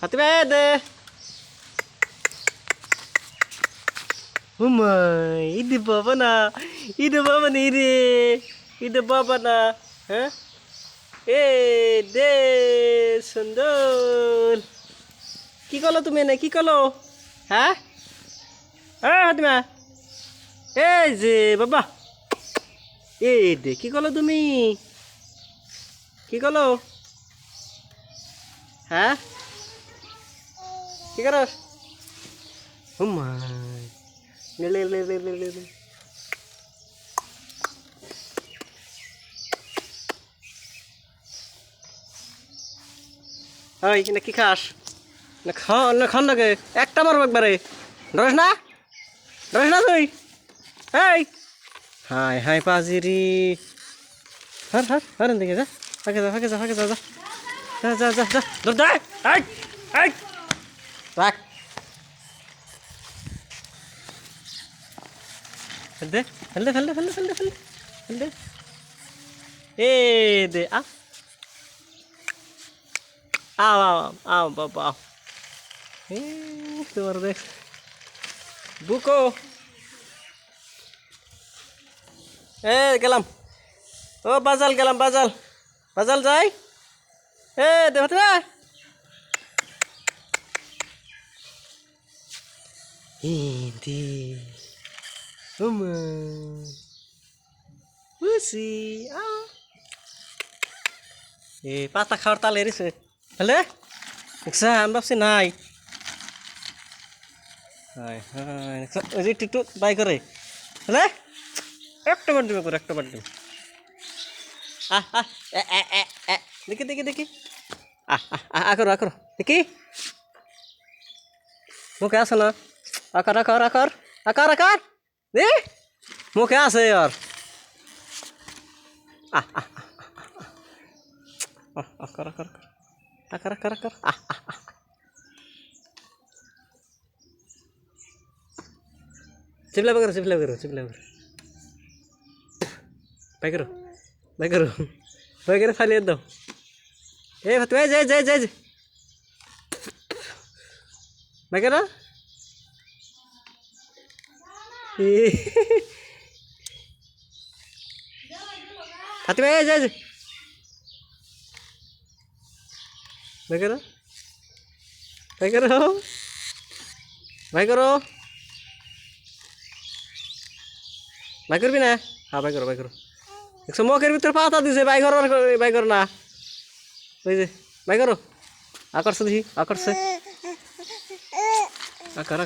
Fatima deh. Umay, ide baba na. Ide baba ni ide. Ide baba na. Hah? দে সুন্দর কি কলো তুমি এনে কি কলো হ্যাঁ হাতিমা এই যে বাবা দে কি কলো তুমি কি কলো হ্যাঁ কি করস লে লে লে লে লে লে ওই না কি খাস না খান নাকি একটা মারবো একবারে ডরিস না তুই এই হাই হাই পাজিরি হার হার হারেন দেখে যা ফাঁকে যা ফাঁকে যা ফাঁকে যা যা যা যা যা ধর দে এই রাখ fail they fail they fail they fail they fail they fail দে এ দে আও বাবা আও তোমার দেখ বুকো গেলাম ও বাজাল গেলাম বাজাল যাই দেখতে না পাতা খাওয়ার তাল এরিছে হলে দেখছা আমি ভাবছি নাই ওই যে টিকটু বাই করে হলে একটা বার দিবে করে একটা বার দিবে দেখি দেখি দেখি আকর দেখি মুখে আছে না আকার আকার আকার আকার আকার দে মুখে আছে আর আকার আকার আকার আকার আকার চিপলা করো বাই করো ফালিয়ে দাও তুই যাই বাই করো ফাতিমা যাই বাই করবি না হ্যাঁ বাই করো দেখছো মুখের ভিতরে পাতা দিছে বাই করো না ওই যে বাই করো আকরছে দেখি আকরছে আকার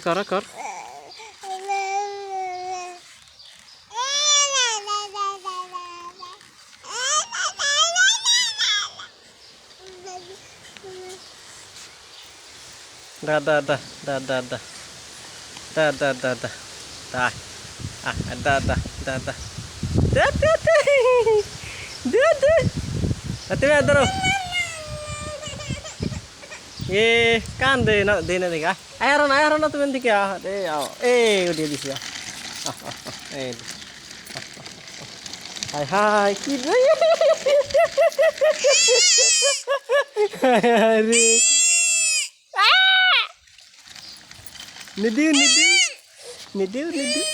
ধরো কান দে না দেখা আয়ার না তুমি দিকে উঠিয়ে দিছি হাই কি রে নিদিও